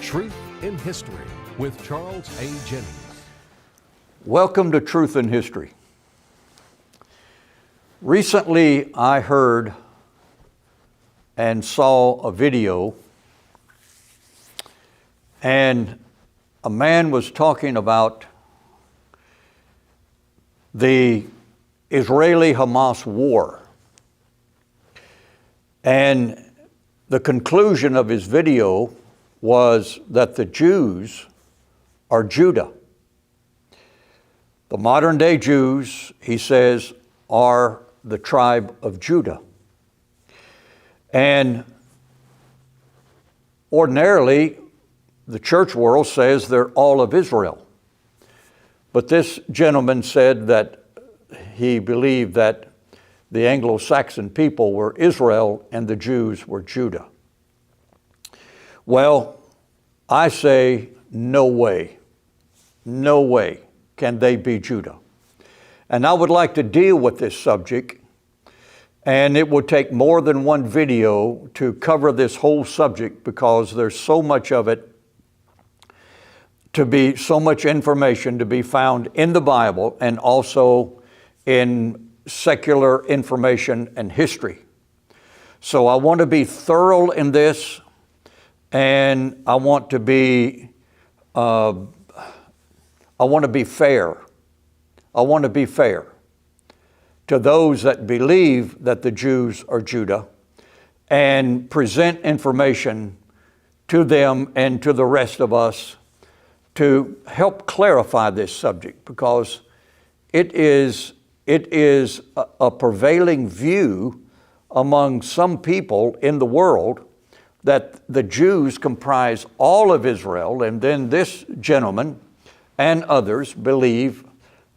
Truth in History with Charles A. Jennings. Welcome to Truth in History. Recently, I heard and saw a video, and a man was talking about the Israeli-Hamas war. And the conclusion of his video was that the Jews are Judah. The modern day Jews, he says, are the tribe of Judah. And ordinarily, the church world says they're all of Israel. But this gentleman said that he believed that the Anglo-Saxon people were Israel and the Jews were Judah. Well, I say no way. No way can they be Judah. And I would like to deal with this subject, and it would take more than one video to cover this whole subject because there's so much of it so much information to be found in the Bible and also in secular information and history. So I want to be thorough in this, and I want to be fair. I want to be fair to those that believe that the Jews are Judah and present information to them and to the rest of us to help clarify this subject, because it is a prevailing view among some people in the world that the Jews comprise all of Israel, and then this gentleman and others believe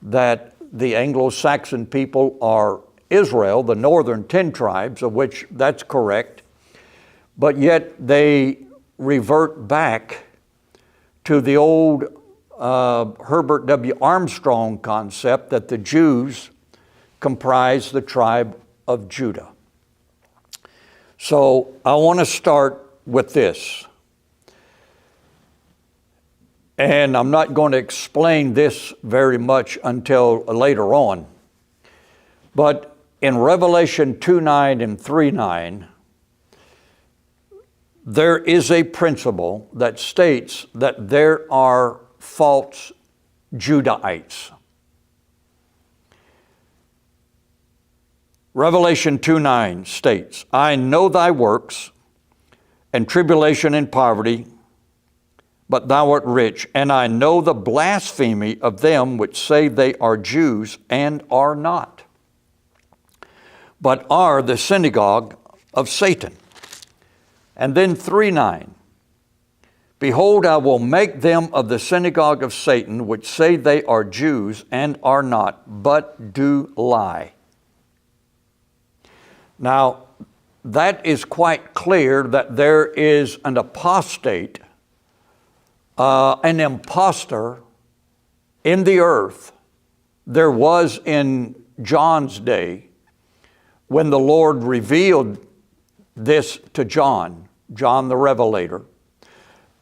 that the Anglo-Saxon people are Israel, the northern 10 tribes, of which that's correct, but yet they revert back to the old Herbert W. Armstrong concept that the Jews comprise the tribe of Judah. So I want to start with this. And I'm not going to explain this very much until later on. But in Revelation 2:9 and 3:9, there is a principle that states that there are false Judahites. Revelation 2:9 states, I know thy works and tribulation and poverty, but thou art rich, and I know the blasphemy of them which say they are Jews and are not, but are the synagogue of Satan. And then 3:9, behold, I will make them of the synagogue of Satan, which say they are Jews and are not, but do lie. Now, that is quite clear that there is an apostate, an impostor in the earth. There was in John's day when the Lord revealed this to John the Revelator.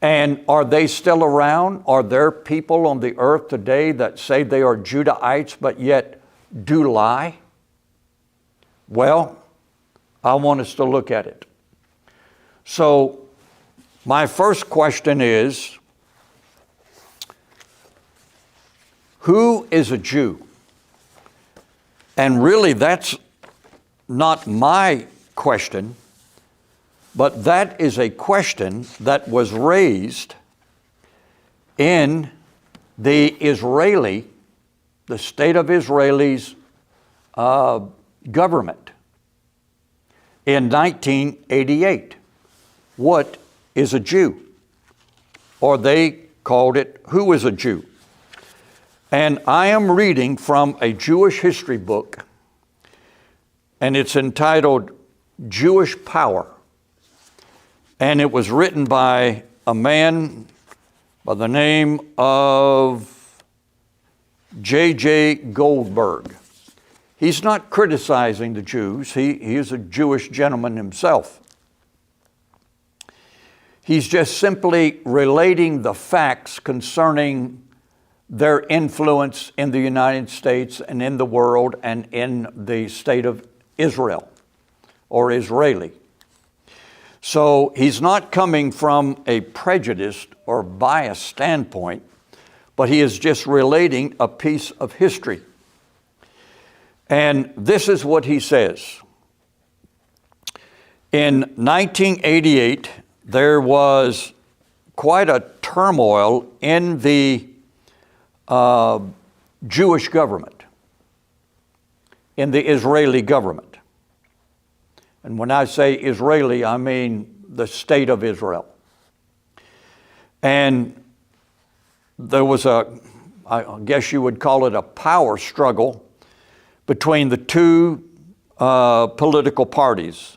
And are they still around? Are there people on the earth today that say they are Judahites but yet do lie? Well, I want us to look at it. So, my first question is, who is a Jew? And really, that's not my question, but that is a question that was raised in the state of Israel's government in 1988. What is a Jew? Or they called it, who is a Jew? And I am reading from a Jewish history book, and it's entitled Jewish Power. And it was written by a man by the name of J.J. Goldberg. He's not criticizing the Jews. He is a Jewish gentleman himself. He's just simply relating the facts concerning their influence in the United States and in the world and in the state of Israel or Israeli. So he's not coming from a prejudiced or biased standpoint, but he is just relating a piece of history. And this is what he says. In 1988, there was quite a turmoil in the Jewish government, in the Israeli government. And when I say Israeli, I mean the state of Israel. And there was I guess you would call it a power struggle between the two political parties.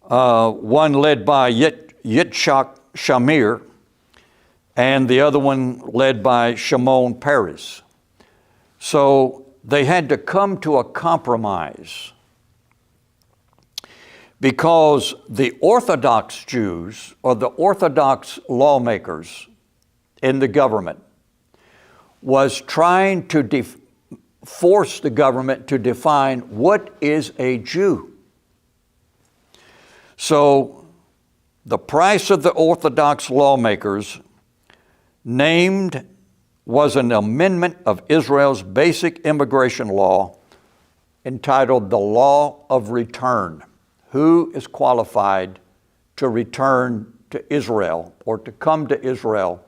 One led by Yitzhak Shamir, and the other one led by Shimon Peres. So they had to come to a compromise because the Orthodox Jews, or the Orthodox lawmakers in the government, was trying to force the government to define what is a Jew. So the price of the Orthodox lawmakers named was an amendment of Israel's basic immigration law entitled the Law of Return. Who is qualified to return to Israel or to come to Israel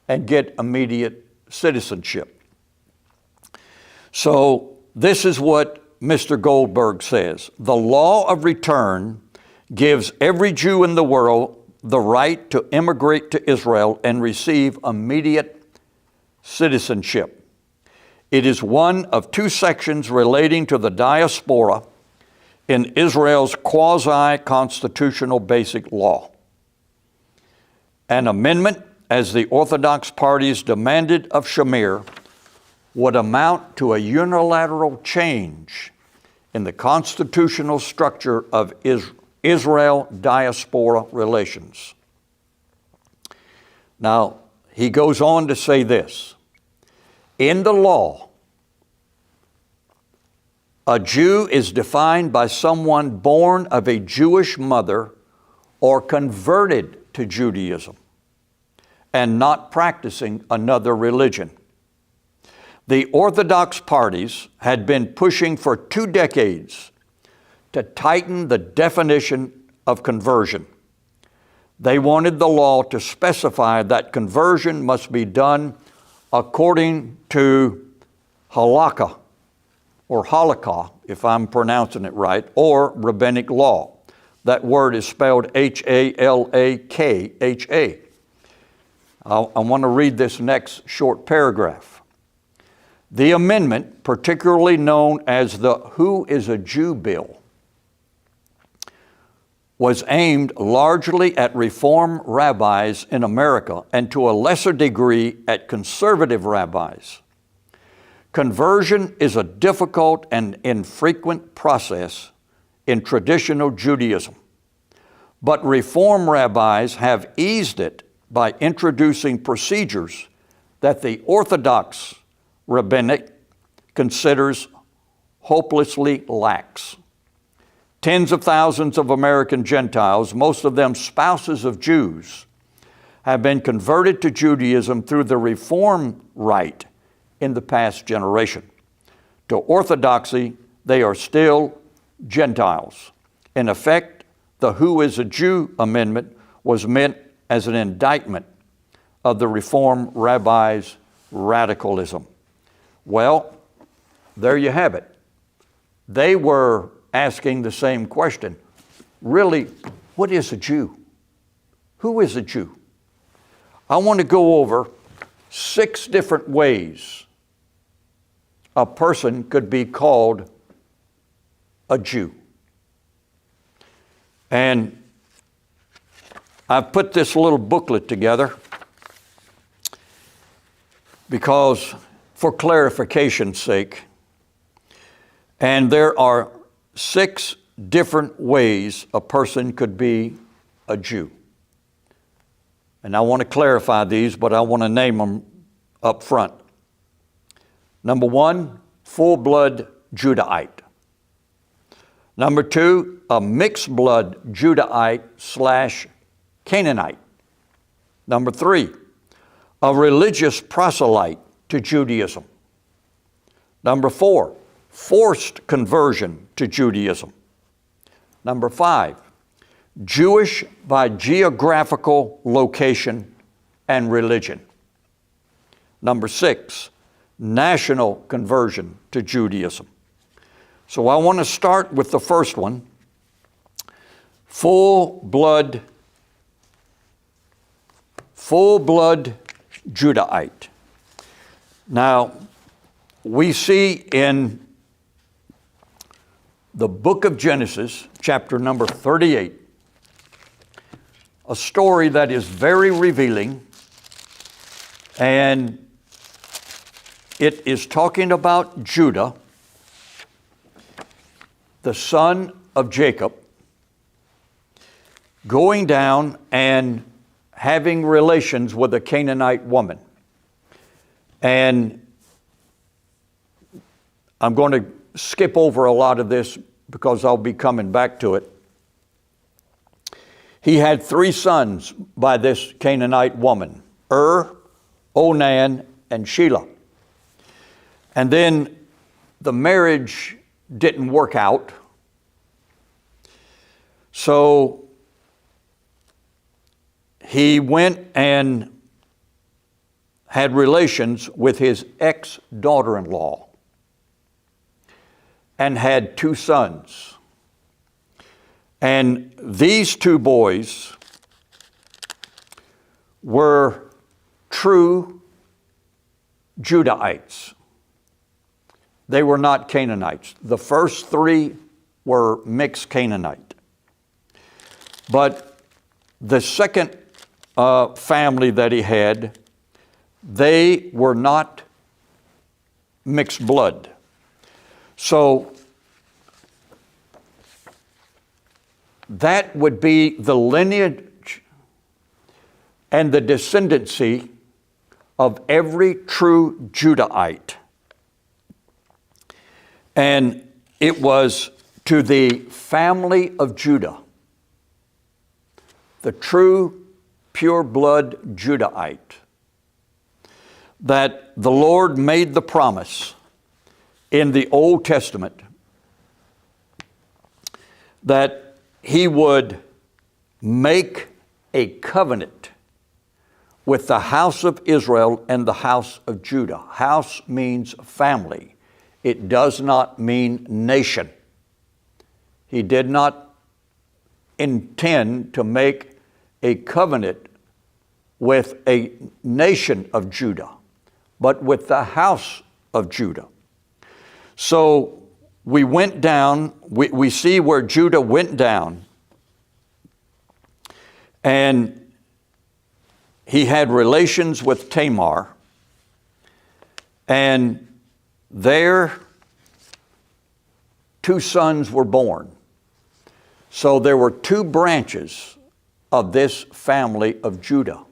and get immediate citizenship? So this is what Mr. Goldberg says. The law of return gives every Jew in the world the right to immigrate to Israel and receive immediate citizenship. It is one of two sections relating to the diaspora in Israel's quasi-constitutional basic law. An amendment, as the Orthodox parties demanded of Shamir, would amount to a unilateral change in the constitutional structure of Israel diaspora relations. Now, he goes on to say this. In the law, a Jew is defined by someone born of a Jewish mother or converted to Judaism and not practicing another religion. The Orthodox parties had been pushing for 2 decades to tighten the definition of conversion. They wanted the law to specify that conversion must be done according to halakha, or halakha, if I'm pronouncing it right, or rabbinic law. That word is spelled Halakha. I want to read this next short paragraph. The amendment, particularly known as the Who is a Jew bill, was aimed largely at Reform rabbis in America and to a lesser degree at conservative rabbis. Conversion is a difficult and infrequent process in traditional Judaism, but Reform rabbis have eased it by introducing procedures that the Orthodox rabbinic considers hopelessly lax. Tens of thousands of American Gentiles, most of them spouses of Jews, have been converted to Judaism through the Reform rite in the past generation. To Orthodoxy, they are still Gentiles. In effect, the Who is a Jew amendment was meant as an indictment of the Reform rabbis' radicalism. Well, there you have it. They were asking the same question. Really, what is a Jew? Who is a Jew? I want to go over 6 different ways a person could be called a Jew. And I've put this little booklet together because, for clarification's sake, and there are 6 different ways a person could be a Jew. And I want to clarify these, but I want to name them up front. Number one, full-blood Judahite. Number two, a mixed-blood Judahite / Canaanite. Number three, a religious proselyte to Judaism. Number four, forced conversion to Judaism. Number five, Jewish by geographical location and religion. Number six, national conversion to Judaism. So I want to start with the first one, full-blood Judahite. Now, we see in the book of Genesis, chapter number 38, a story that is very revealing, and it is talking about Judah, the son of Jacob, going down and having relations with a Canaanite woman. And I'm going to skip over a lot of this because I'll be coming back to it. He had 3 sons by this Canaanite woman, Onan, and Shelah. And then the marriage didn't work out. So he went and had relations with his ex-daughter-in-law and had 2 sons. And these 2 boys were true Judahites. They were not Canaanites. The first 3 were mixed Canaanite. But the second family that he had, they were not mixed blood. So that would be the lineage and the descendancy of every true Judahite. And it was to the family of Judah, the true pure blood Judahite, that the Lord made the promise in the Old Testament that He would make a covenant with the house of Israel and the house of Judah. House means family. It does not mean nation. He did not intend to make a covenant with a nation of Judah, but with the house of Judah. So we went down, we see where Judah went down, and he had relations with Tamar, and there 2 sons were born. So there were 2 branches of this family of Judah.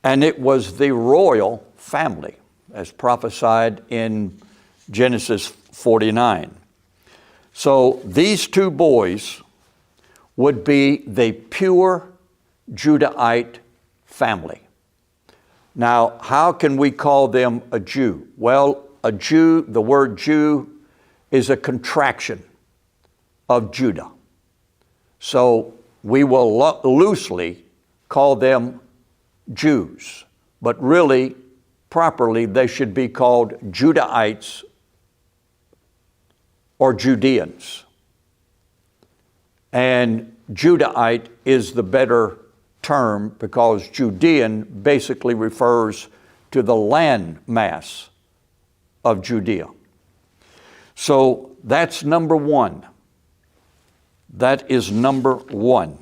And it was the royal family, as prophesied in Genesis 49. So these 2 boys would be the pure Judahite family. Now, how can we call them a Jew? Well, a Jew, the word Jew is a contraction of Judah. So we will loosely call them Jews, but really, properly, they should be called Judahites or Judeans. And Judahite is the better term because Judean basically refers to the land mass of Judea. So that's number 1. That is number 1.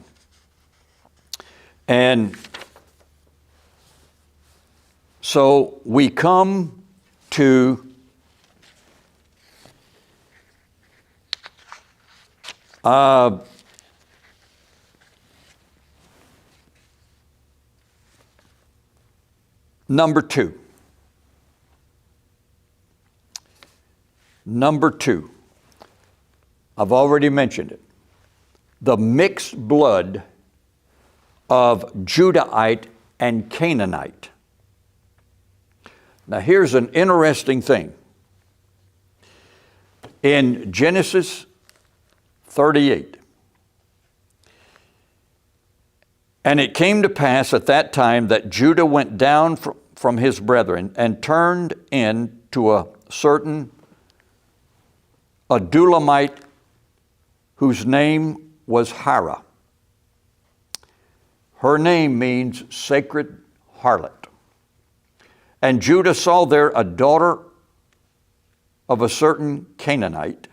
And so we come to Number two. Number two. I've already mentioned it. The mixed blood of Judahite and Canaanite. Now here's an interesting thing. In Genesis 38, and it came to pass at that time that Judah went down from his brethren and turned in to a certain Adulamite whose name was Hira. Her name means sacred harlot. And Judah saw there a daughter of a certain Canaanite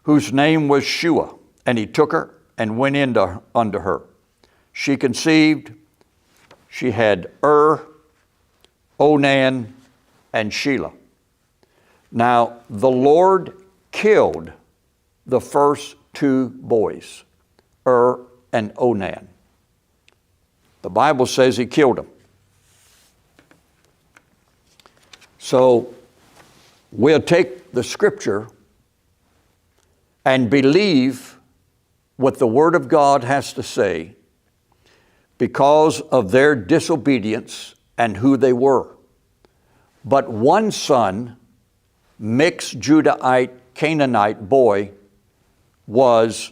whose name was Shua, and he took her and went in unto her. She conceived, she had Onan, and Shelah. Now, the Lord killed the first two boys, and Onan. The Bible says he killed them. So, we'll take the scripture and believe what the Word of God has to say because of their disobedience and who they were. But one son, mixed Judahite, Canaanite boy, was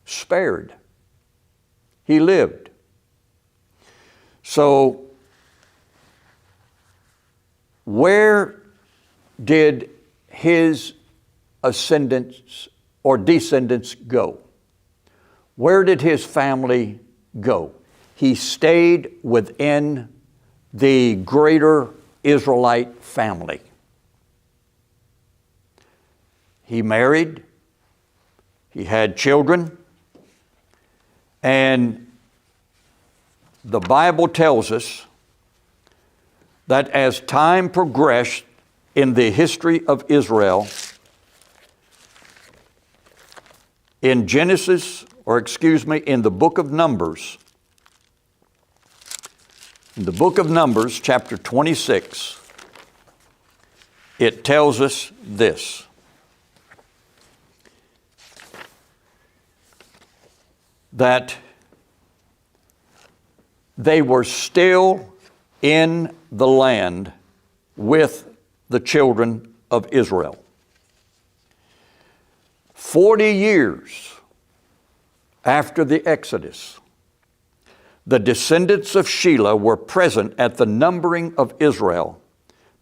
spared. He lived. So, where did his ascendants or descendants go? Where did his family go? He stayed within the greater Israelite family. He married, he had children, and the Bible tells us that as time progressed in the history of Israel, in the book of Numbers, in the book of Numbers, chapter 26, it tells us this. That they were still in the land with the children of Israel. 40 years after the Exodus, the descendants of Shelah were present at the numbering of Israel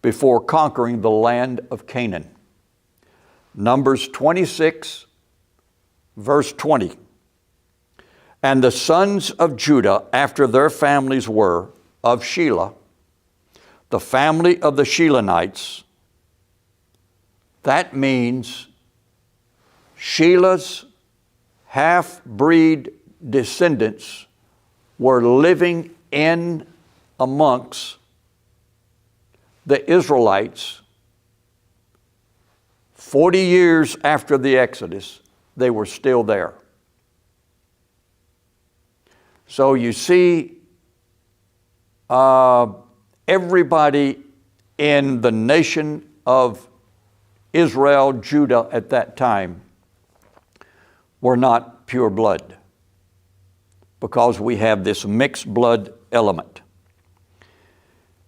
before conquering the land of Canaan. Numbers 26, verse 20. And the sons of Judah after their families were of Shelah, the family of the Shelanites. That means Shelah's half-breed descendants were living in amongst the Israelites 40 years after the Exodus. They were still there. So you see, everybody in the nation of Israel, Judah at that time, were not pure blood, because we have this mixed blood element.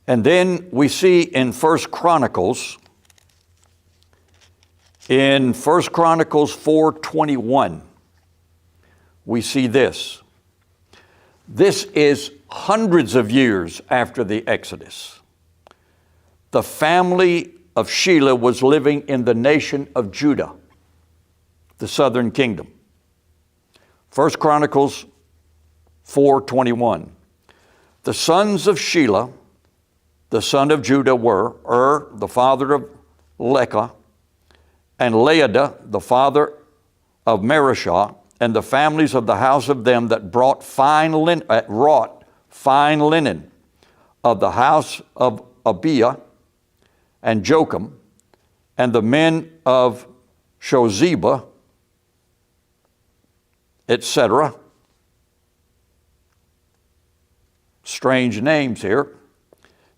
And then we see in 1 Chronicles 4:21, we see this. This is hundreds of years after the Exodus. The family of Shelah was living in the nation of Judah, the southern kingdom. 1 Chronicles 4:21. The sons of Shelah, the son of Judah, were the father of Lecah, and Laadah, the father of Mareshah, and the families of the house of them that wrought fine linen of the house of Abiah and Jocham, and the men of Shozeba, etc. strange names here.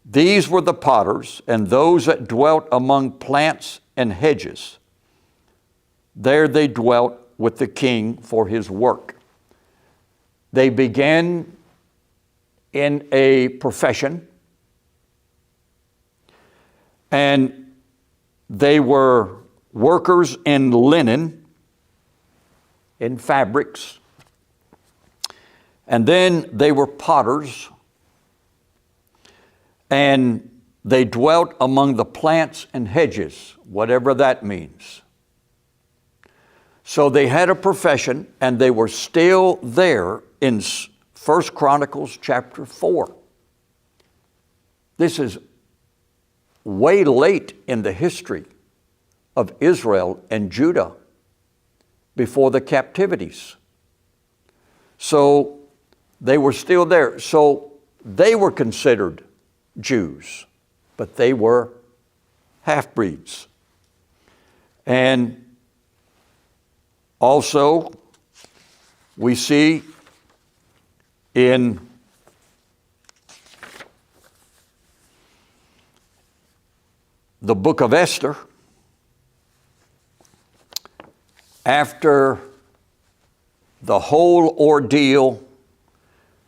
These were the potters, and those that dwelt among plants and hedges. There they dwelt with the king for his work. They began in a profession, and they were workers in linen, in fabrics, and then they were potters, and they dwelt among the plants and hedges, whatever that means. So they had a profession, and they were still there in 1 Chronicles chapter 4. This is way late in the history of Israel and Judah before the captivities. So they were still there. So they were considered Jews, but they were half-breeds. And also, we see in the book of Esther, after the whole ordeal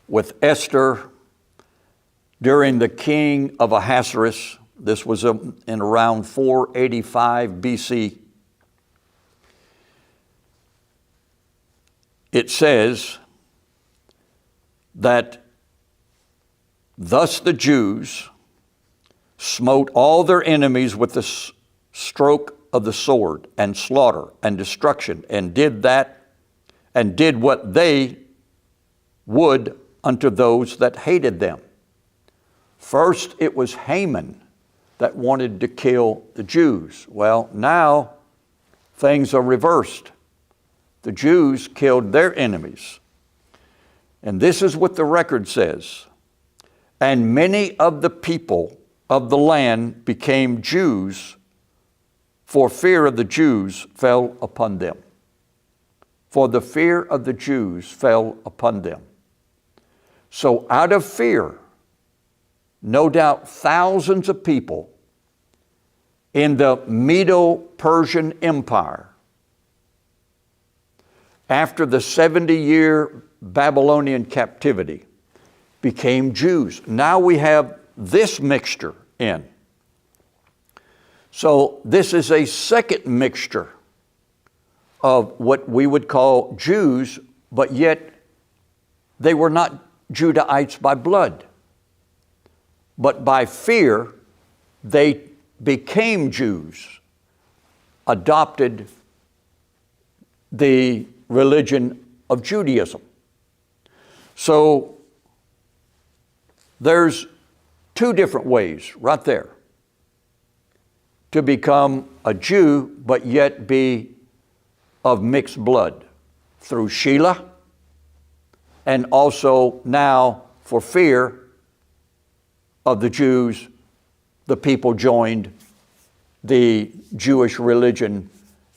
with Esther during the king of Ahasuerus, this was in around 485 BC, it says that thus the Jews smote all their enemies with the stroke of the sword, and slaughter and destruction, and did what they would unto those that hated them. First, it was Haman that wanted to kill the Jews. Well, now things are reversed. The Jews killed their enemies. And this is what the record says. And many of the people of the land became Jews, for fear of the Jews fell upon them. For the fear of the Jews fell upon them. So out of fear, no doubt thousands of people in the Medo-Persian Empire, after the 70-year Babylonian captivity, became Jews. Now we have this mixture in. So this is a second mixture of what we would call Jews, but yet they were not Judahites by blood. But by fear, they became Jews, adopted the religion of Judaism. So there's two different ways right there to become a Jew, but yet be of mixed blood, through Shelah, and also now for fear of the Jews, the people joined the Jewish religion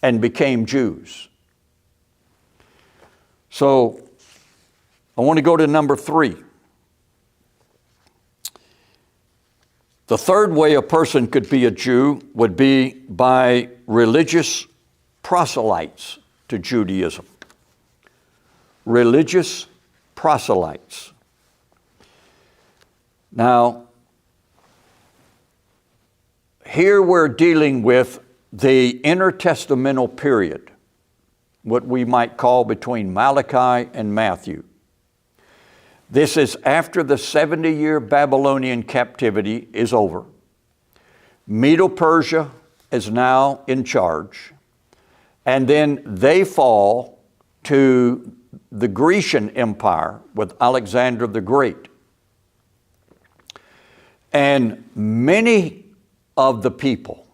and became Jews. So I want to go to number 3. The third way a person could be a Jew would be by religious proselytes to Judaism. Religious proselytes. Now, here we're dealing with the intertestamental period, what we might call between Malachi and Matthew. This is after the 70-year Babylonian captivity is over. Medo-Persia is now in charge, and then they fall to the Grecian Empire with Alexander the Great. And many of the people,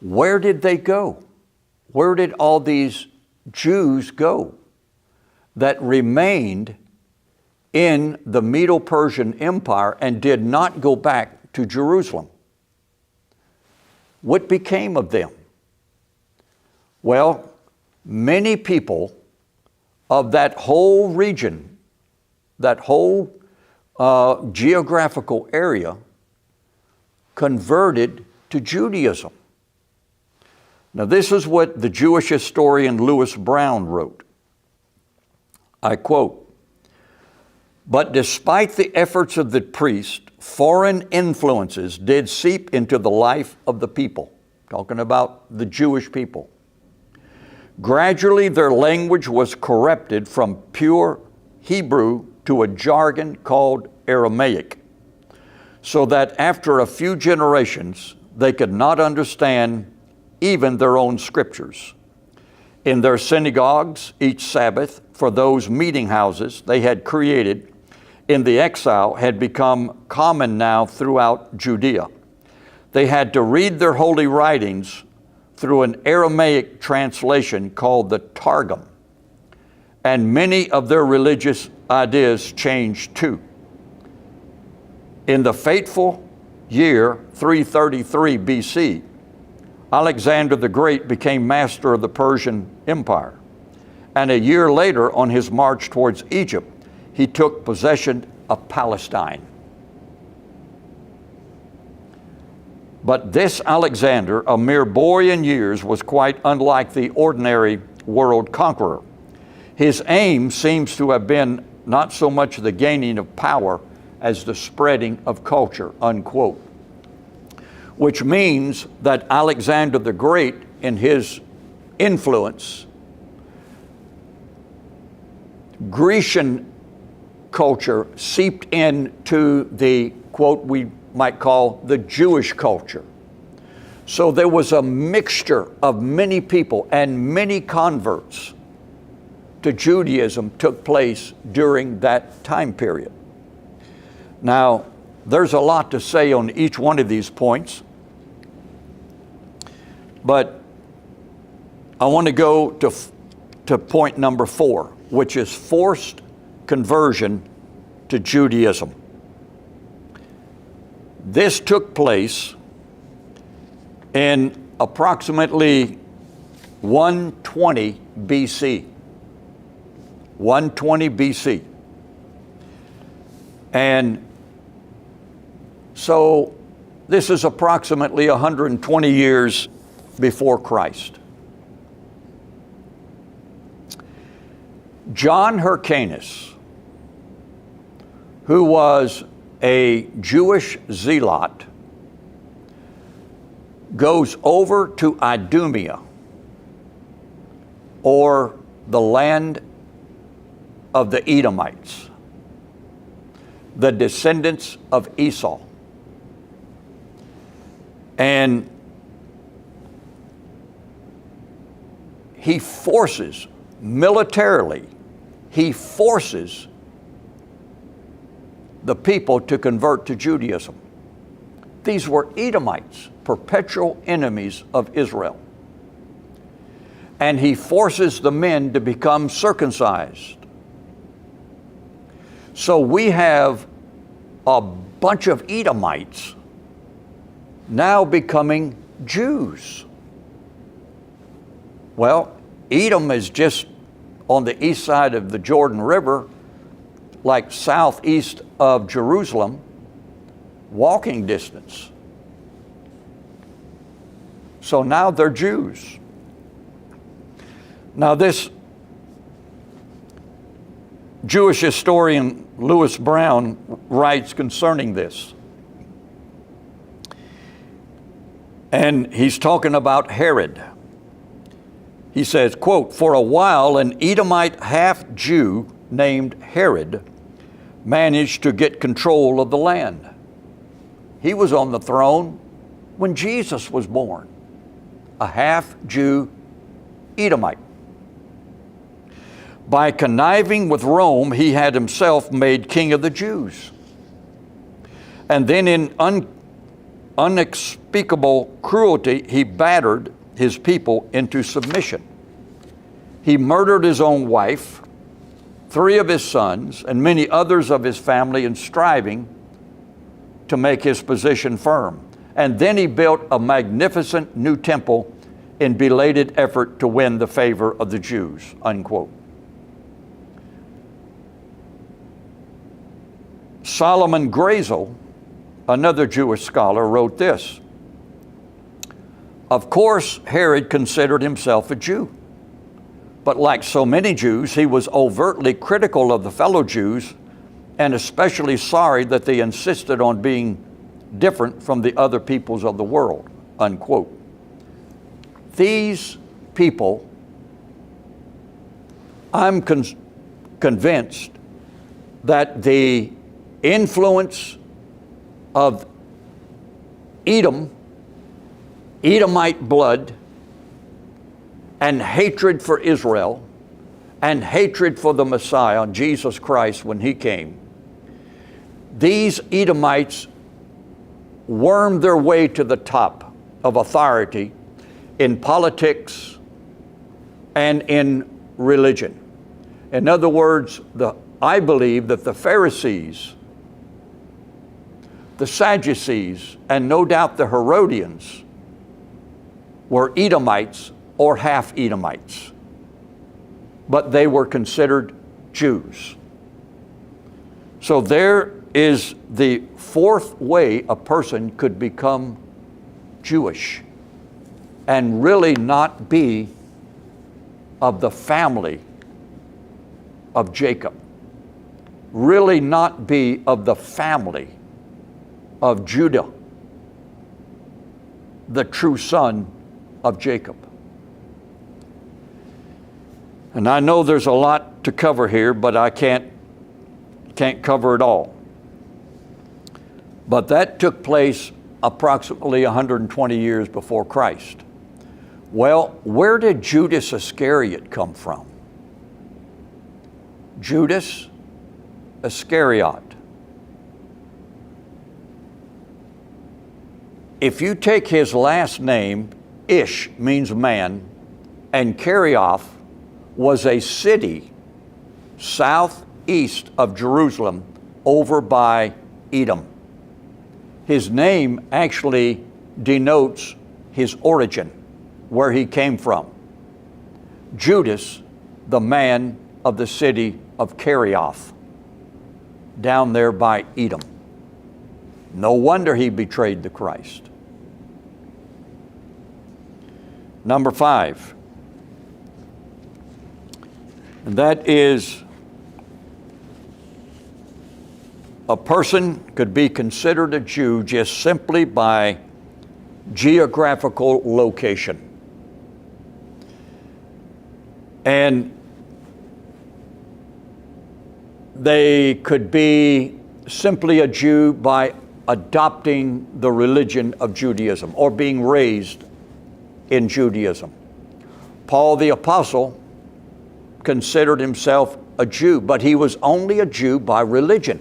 where did they go? Where did all these Jews go that remained in the Medo-Persian Empire and did not go back to Jerusalem? What became of them? Well, many people of that whole region, that whole geographical area converted to Judaism. Now, this is what the Jewish historian Lewis Brown wrote. I quote, "But despite the efforts of the priest, foreign influences did seep into the life of the people," talking about the Jewish people. "Gradually their language was corrupted from pure Hebrew to a jargon called Aramaic, so that after a few generations they could not understand even their own scriptures. In their synagogues each Sabbath, for those meeting houses they had created in the exile had become common now throughout Judea. They had to read their holy writings through an Aramaic translation called the Targum, and many of their religious ideas changed too. In the fateful year 333 BC, Alexander the Great became master of the Persian Empire, and a year later, on his march towards Egypt, he took possession of Palestine. But this Alexander, a mere boy in years, was quite unlike the ordinary world conqueror. His aim seems to have been not so much the gaining of power as the spreading of culture," unquote. Which means that Alexander the Great, in his influence, Grecian culture seeped into the, quote, we might call the Jewish culture. So there was a mixture of many people, and many converts to Judaism took place during that time period. Now, there's a lot to say on each one of these points, but I want to go to point number 4, which is forced conversion to Judaism. This took place in approximately 120 BC. 120 BC. And so this is approximately 120 years before Christ. John Hyrcanus, who was a Jewish zealot, goes over to Idumea, or the land of the Edomites, the descendants of Esau. And he forces, militarily, he forces the people to convert to Judaism. These were Edomites, perpetual enemies of Israel. And he forces the men to become circumcised. So we have a bunch of Edomites now becoming Jews. Well, Edom is just on the east side of the Jordan River, like southeast of Jerusalem, walking distance. So now they're Jews. Now this Jewish historian Lewis Brown writes concerning this. And he's talking about Herod. He says, quote, "For a while an Edomite half-Jew named Herod managed to get control of the land. He was on the throne when Jesus was born, a half-Jew Edomite. By conniving with Rome, he had himself made king of the Jews. And then in unspeakable cruelty, he battered his people into submission. He murdered his own wife, 3 of his sons, and many others of his family in striving to make his position firm. And then he built a magnificent new temple in belated effort to win the favor of the Jews," unquote. Solomon Grazel, another Jewish scholar, wrote this: "Of course, Herod considered himself a Jew. But like so many Jews, he was overtly critical of the fellow Jews and especially sorry that they insisted on being different from the other peoples of the world," unquote. These people, I'm convinced that the influence of Edomite blood, and hatred for Israel, and hatred for the Messiah, Jesus Christ, when he came, these Edomites wormed their way to the top of authority in politics and in religion. In other words, I believe that the Pharisees, the Sadducees, and no doubt the Herodians were Edomites or half Edomites, but they were considered Jews. So there is the fourth way a person could become Jewish and really not be of the family of Jacob, really not be of the family of Judah, the true son of Jacob. And I know there's a lot to cover here, but I can't cover it all. But that took place approximately 120 years before Christ. Well, where did Judas Iscariot come from? Judas Iscariot. If you take his last name, Ish means man, and Kerioth was a city southeast of Jerusalem over by Edom. His name actually denotes his origin, where he came from. Judas, the man of the city of Kerioth, down there by Edom. No wonder he betrayed the Christ. Number 5. And that is, a person could be considered a Jew just simply by geographical location. And they could be simply a Jew by adopting the religion of Judaism or being raised in Judaism. Paul the Apostle considered himself a Jew, but he was only a Jew by religion.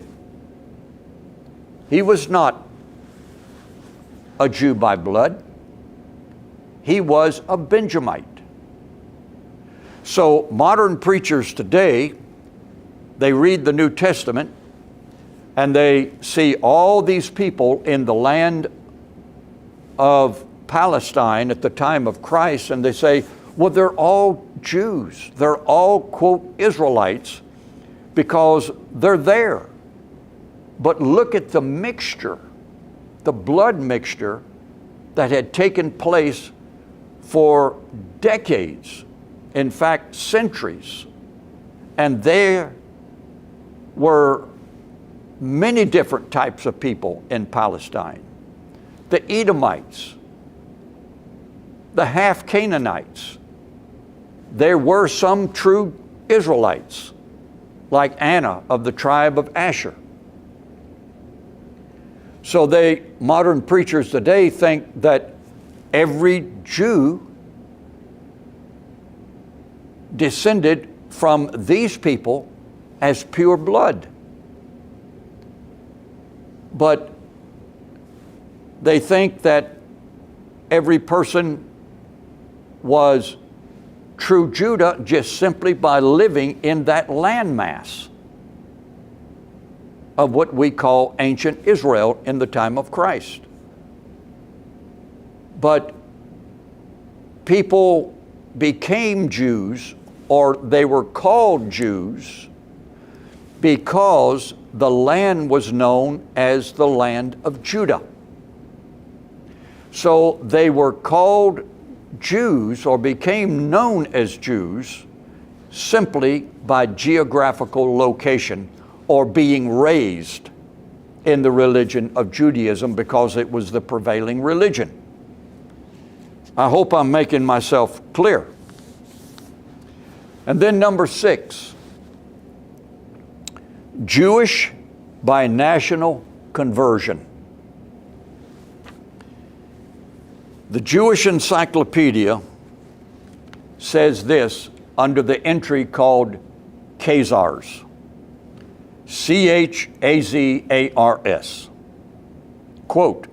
He was not a Jew by blood. He was a Benjamite. So modern preachers today, they read the New Testament and they see all these people in the land of Palestine at the time of Christ, and they say, well, they're all Jews. They're all, quote, Israelites because they're there. But look at the mixture, the blood mixture that had taken place for decades, in fact, centuries. And there were many different types of people in Palestine. The Edomites, the half Canaanites. There were some true Israelites, like Anna of the tribe of Asher. So modern preachers today think that every Jew descended from these people as pure blood. But they think that every person was true Judah just simply by living in that landmass of what we call ancient Israel in the time of Christ. But people became Jews, or they were called Jews, because the land was known as the land of Judah. So they were called Jews, or became known as Jews, simply by geographical location or being raised in the religion of Judaism, because it was the prevailing religion. I hope I'm making myself clear. And then number 6, Jewish by national conversion. The Jewish Encyclopedia says this under the entry called Khazars, Chazars. Quote,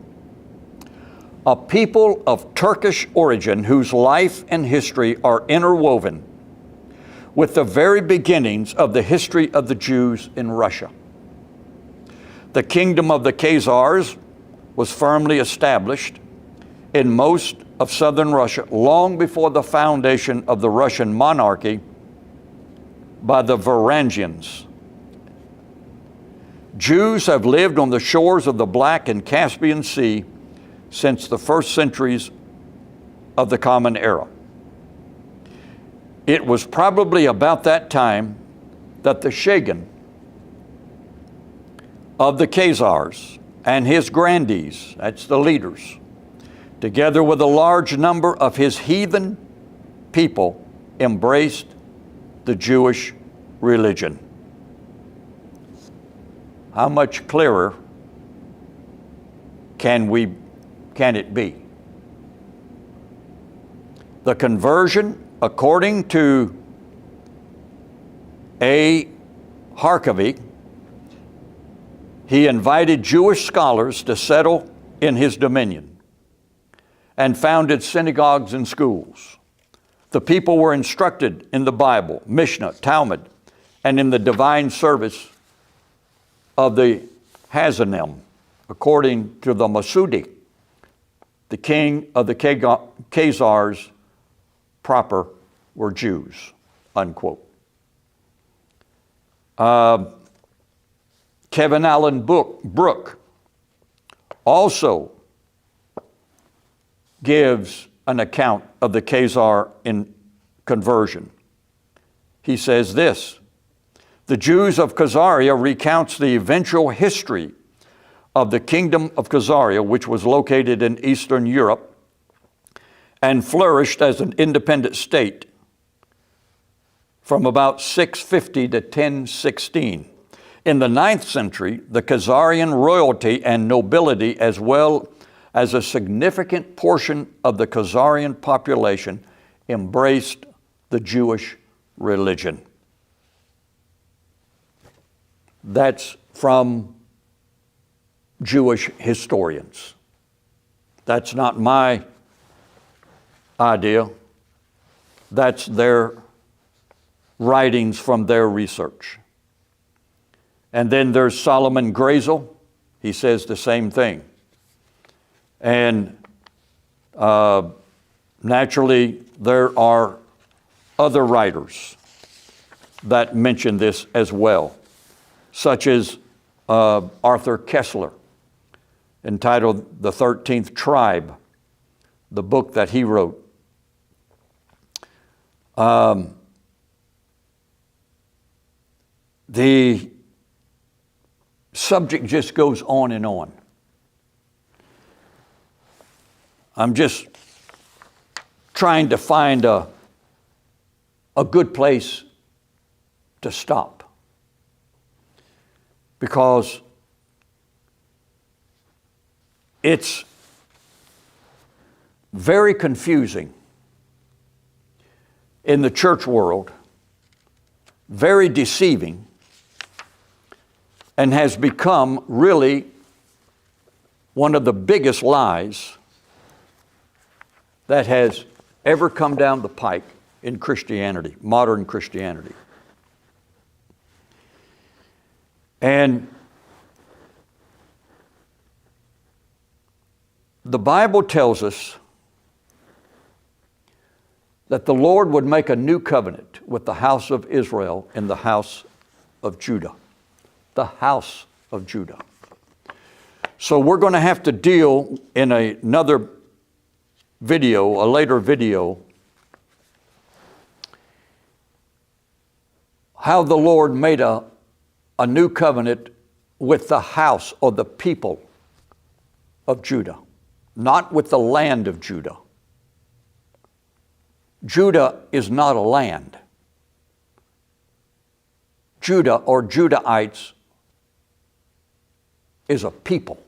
a people of Turkish origin whose life and history are interwoven with the very beginnings of the history of the Jews in Russia. The kingdom of the Khazars was firmly established in most of southern Russia long before the foundation of the Russian monarchy by the Varangians. Jews have lived on the shores of the Black and Caspian Sea since the first centuries of the Common Era. It was probably about that time that the Shogun of the Khazars and his grandees, that's the leaders, together with a large number of his heathen people, embraced the Jewish religion. How much clearer can it be? The conversion, according to A. Harkavy, he invited Jewish scholars to settle in his dominion and founded synagogues and schools. The people were instructed in the Bible, Mishnah, Talmud, and in the divine service of the Hazanim, according to the Masudi, the king of the Khazars proper were Jews, unquote. Kevin Allen Brooke also gives an account of the Khazar in conversion. He says this, the Jews of Khazaria recounts the eventual history of the kingdom of Khazaria, which was located in Eastern Europe and flourished as an independent state from about 650 to 1016. In the 9th century, the Khazarian royalty and nobility, as well as a significant portion of the Khazarian population, embraced the Jewish religion. That's from Jewish historians. That's not my idea. That's their writings from their research. And then there's Solomon Grazel. He says the same thing. And naturally, there are other writers that mention this as well, such as Arthur Kessler, entitled The 13th Tribe, the book that he wrote. The subject just goes on and on. I'm just trying to find a good place to stop, because it's very confusing in the church world, very deceiving, and has become really one of the biggest lies that has ever come down the pike in Christianity, modern Christianity. And the Bible tells us that the Lord would make a new covenant with the house of Israel and the house of Judah. the house of Judah. So we're going to have to deal in another video, a later video, how the Lord made a new covenant with the house or the people of Judah, not with the land of Judah. Judah is not a land. Judah or Judahites is a people.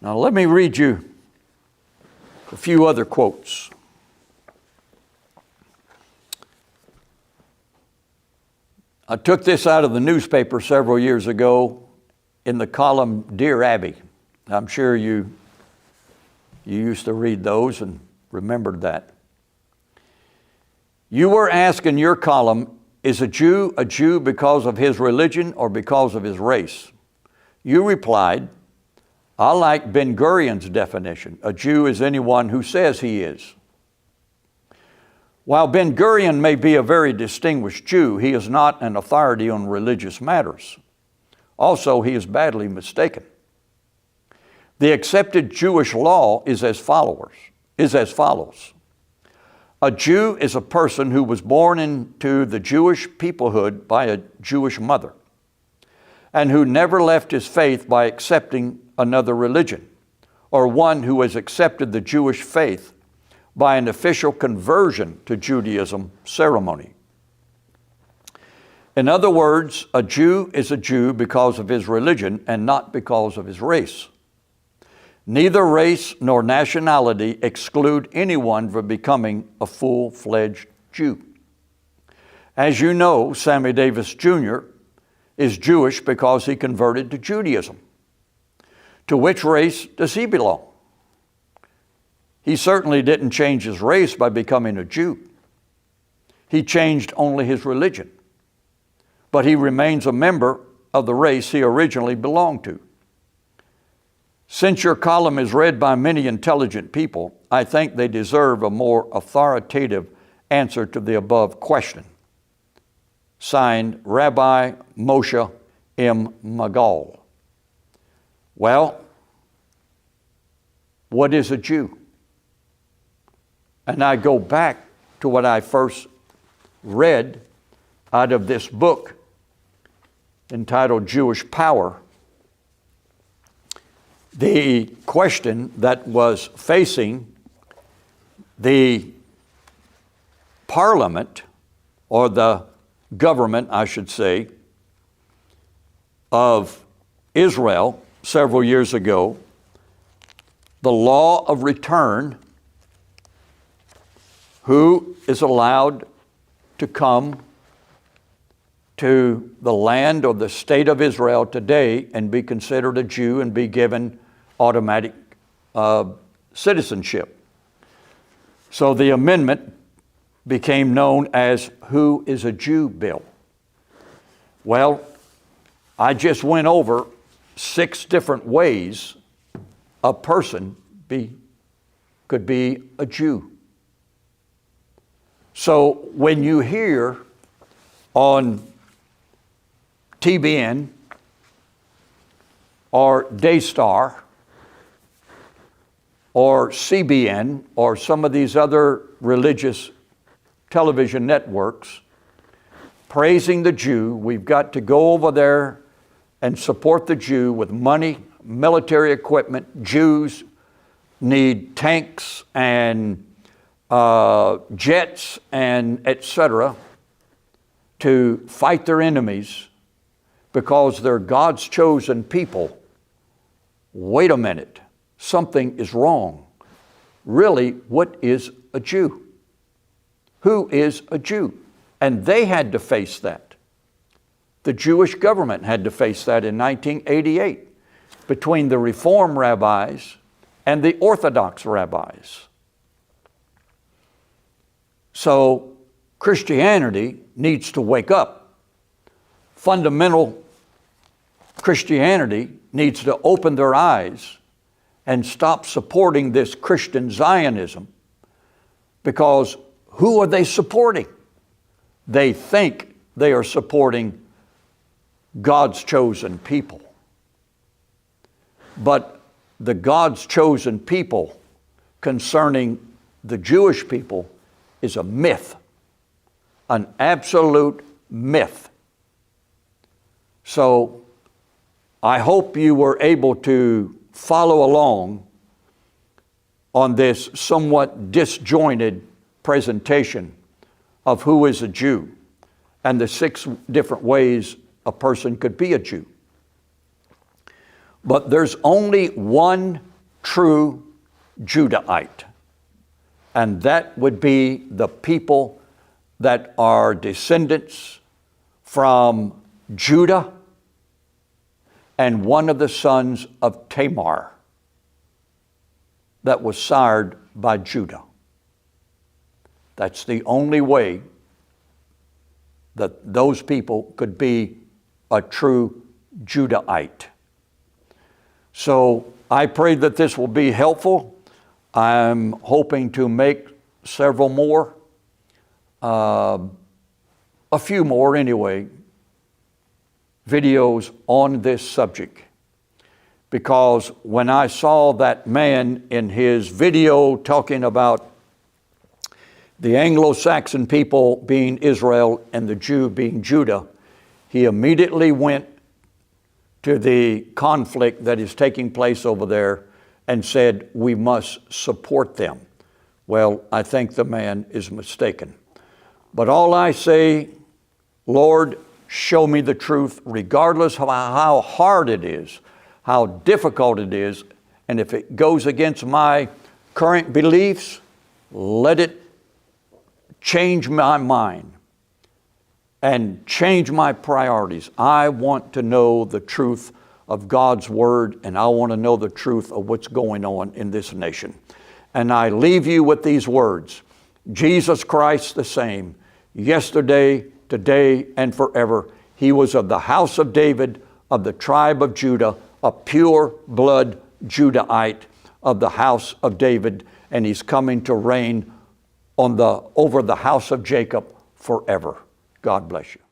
Now let me read you a few other quotes. I took this out of the newspaper several years ago in the column Dear Abby. I'm sure you used to read those and remembered that. You were asked in your column, is a Jew because of his religion or because of his race? You replied, I like Ben Gurion's definition. A Jew is anyone who says he is. While Ben Gurion may be a very distinguished Jew, he is not an authority on religious matters. Also, he is badly mistaken. The accepted Jewish law is as follows. A Jew is a person who was born into the Jewish peoplehood by a Jewish mother and who never left his faith by accepting another religion, or one who has accepted the Jewish faith by an official conversion to Judaism ceremony. In other words, a Jew is a Jew because of his religion and not because of his race. Neither race nor nationality exclude anyone from becoming a full-fledged Jew. As you know, Sammy Davis Jr. is Jewish because he converted to Judaism. To which race does he belong? He certainly didn't change his race by becoming a Jew. He changed only his religion. But he remains a member of the race he originally belonged to. Since your column is read by many intelligent people, I think they deserve a more authoritative answer to the above question. Signed, Rabbi Moshe M. Magog. Well, what is a Jew? And I go back to what I first read out of this book entitled Jewish Power. The question that was facing the parliament, or the government, I should say, of Israel several years ago, the law of return, who is allowed to come to the land or the state of Israel today and be considered a Jew and be given automatic citizenship. So the amendment became known as Who is a Jew bill. Well, I just went over 6 different ways a person could be a Jew. So when you hear on TBN or Daystar or CBN or some of these other religious television networks praising the Jew, we've got to go over there and support the Jew with money, military equipment. Jews need tanks and jets and etc. to fight their enemies because they're God's chosen people. Wait a minute, something is wrong. Really, what is a Jew? Who is a Jew? And they had to face that. The Jewish government had to face that in 1988 between the Reform rabbis and the Orthodox rabbis. So Christianity needs to wake up. Fundamental Christianity needs to open their eyes and stop supporting this Christian Zionism, because who are they supporting? they think they are supporting God's chosen people. But the God's chosen people concerning the Jewish people is a myth, an absolute myth. So I hope you were able to follow along on this somewhat disjointed presentation of who is a Jew and the 6 different ways a person could be a Jew. But there's only one true Judahite, and that would be the people that are descendants from Judah and one of the sons of Tamar that was sired by Judah. That's the only way that those people could be a true Judahite. So I pray that this will be helpful. I'm hoping to make several more, a few more anyway, videos on this subject. Because when I saw that man in his video talking about the Anglo-Saxon people being Israel and the Jew being Judah, he immediately went to the conflict that is taking place over there and said, we must support them. Well, I think the man is mistaken. But all I say, Lord, show me the truth, regardless of how hard it is, how difficult it is, and if it goes against my current beliefs, let it change my mind and change my priorities. I want to know the truth of God's Word, and I want to know the truth of what's going on in this nation. And I leave you with these words: Jesus Christ the same, yesterday, today, and forever. He was of the house of David, of the tribe of Judah, a pure blood Judahite of the house of David, and He's coming to reign over the house of Jacob forever. God bless you.